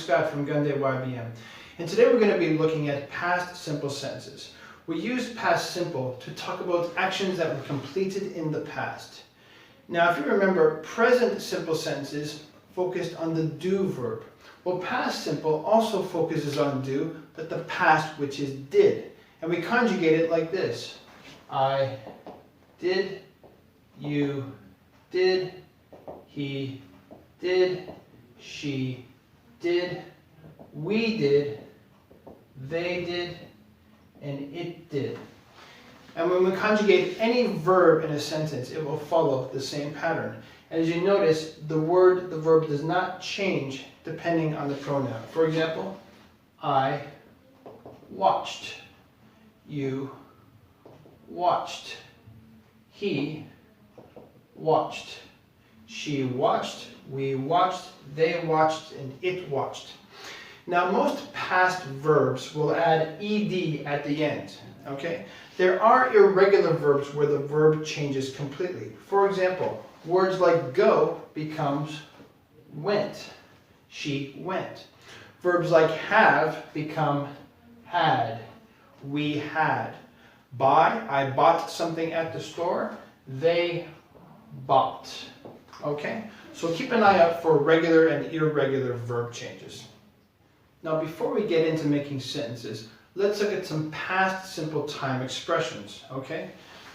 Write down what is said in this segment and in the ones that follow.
Scott from Gunday YBM, and today we're going to be looking at past simple sentences. We use past simple to talk about actions that were completed in the past. Now, if you remember, present simple sentences focused on the do verb. Well, past simple also focuses on do, but the past, which is did. And we conjugate it like this. I did, you did, he did, she did, we did, they did, and it did. And when we conjugate any verb in a sentence, it will follow the same pattern. And as you notice, the verb does not change depending on the pronoun. For example, I watched, you watched, he watched, she watched, we watched, they watched, and it watched. Now, most past verbs will add ed at the end, okay? There are irregular verbs where the verb changes completely. For example, words like go becomes went, she went. Verbs like have become had, we had. Buy, I bought something at the store, they bought. Okay? So keep an eye out for regular and irregular verb changes. Now, before we get into making sentences, let's look at some past simple time expressions, okay?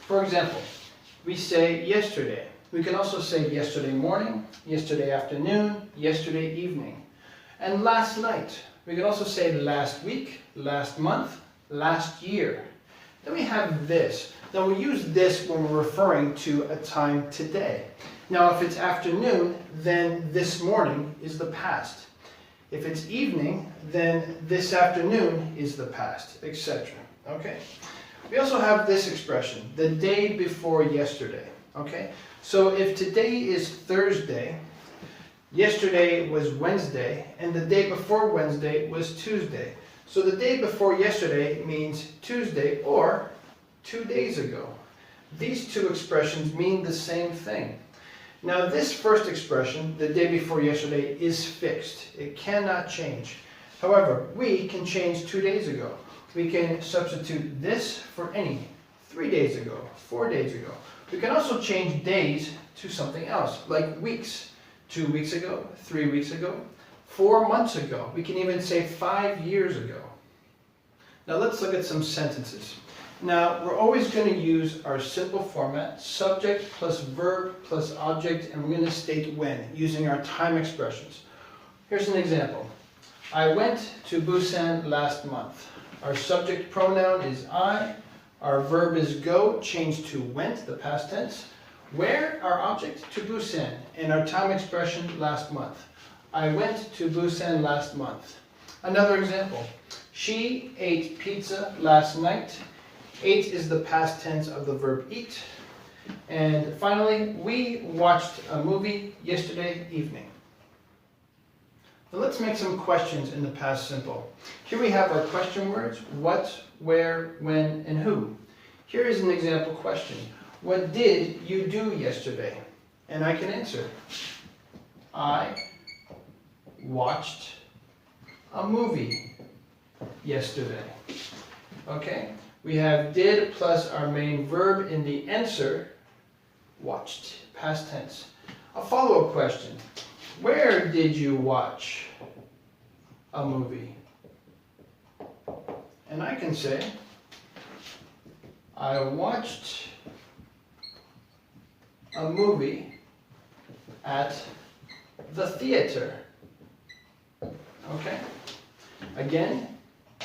For example, we say yesterday. We can also say yesterday morning, yesterday afternoon, yesterday evening. And last night. We can also say last week, last month, last year. Then we have this. Now we use this when we're referring to a time today. Now if it's afternoon, then this morning is the past. If it's evening, then this afternoon is the past, etc. Okay? We also have this expression, the day before yesterday. Okay? So if today is Thursday, yesterday was Wednesday, and the day before Wednesday was Tuesday. So the day before yesterday means Tuesday or 2 days ago. These two expressions mean the same thing. Now this first expression, the day before yesterday, is fixed. It cannot change. However, we can change 2 days ago. We can substitute this for any 3 days ago, 4 days ago. We can also change days to something else, like weeks. 2 weeks ago, 3 weeks ago, 4 months ago. We can even say 5 years ago. Now let's look at some sentences. Now we're always going to use our simple format, subject plus verb plus object, and we're going to state when, using our time expressions. Here's an example. I went to Busan last month. Our subject pronoun is I. Our verb is go, changed to went, the past tense. Where, our object, to Busan, and our time expression, last month. I went to Busan last month. Another example. She ate pizza last night. Ate is the past tense of the verb eat. And finally, we watched a movie yesterday evening. Now let's make some questions in the past simple. Here we have our question words, what, where, when, and who. Here is an example question. What did you do yesterday? And I can answer. I watched a movie yesterday. Okay? We have did plus our main verb in the answer, watched, past tense. A follow-up question. Where did you watch a movie? And I can say, I watched a movie at the theater. Okay? Again,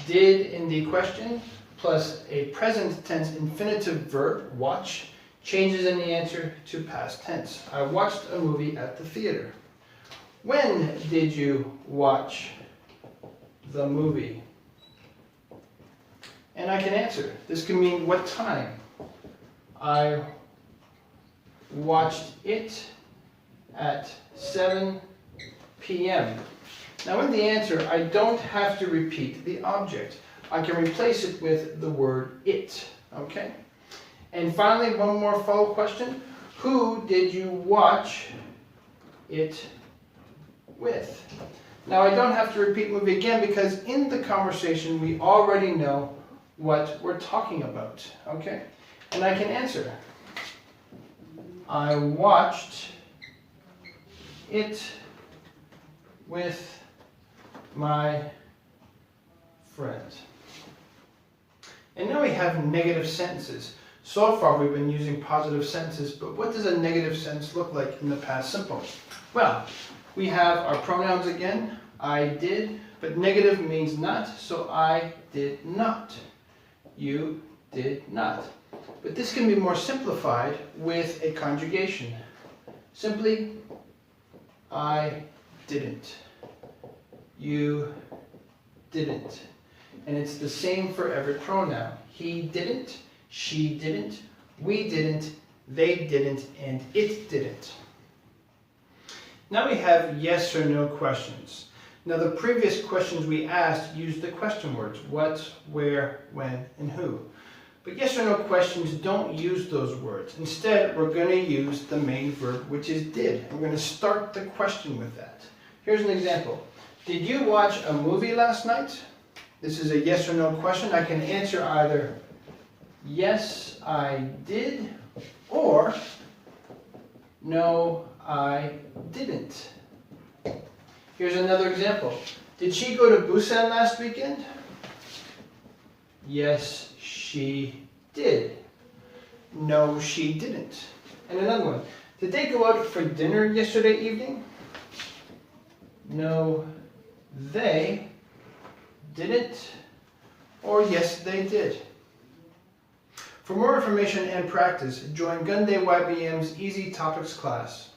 did in the question plus a present tense infinitive verb, watch, changes in the answer to past tense. I watched a movie at the theater. When did you watch the movie? And I can answer. This can mean what time. I watched it at 7 p.m. Now in the answer, I don't have to repeat the object. I can replace it with the word it, okay? And finally, one more follow-up question. Who did you watch it with? Now I don't have to repeat movie again because in the conversation we already know what we're talking about, okay? And I can answer. I watched it with my friend. And now we have negative sentences. So far we've been using positive sentences, but what does a negative sentence look like in the past simple? Well, we have our pronouns again, I did, but negative means not, so I did not. You did not. But this can be more simplified with a conjugation. Simply, I didn't. You didn't. And it's the same for every pronoun. He didn't, she didn't, we didn't, they didn't, and it didn't. Now we have yes or no questions. Now the previous questions we asked used the question words, what, where, when, and who. But yes or no questions don't use those words. Instead, we're going to use the main verb, which is did. We're going to start the question with that. Here's an example. Did you watch a movie last night? This is a yes or no question. I can answer either yes, I did, or no, I didn't. Here's another example. Did she go to Busan last weekend? Yes, she did. No, she didn't. And another one. Did they go out for dinner yesterday evening? No, they didn't. Or yes, they did. For more information and practice, join Gunday YBM's Easy Topics class.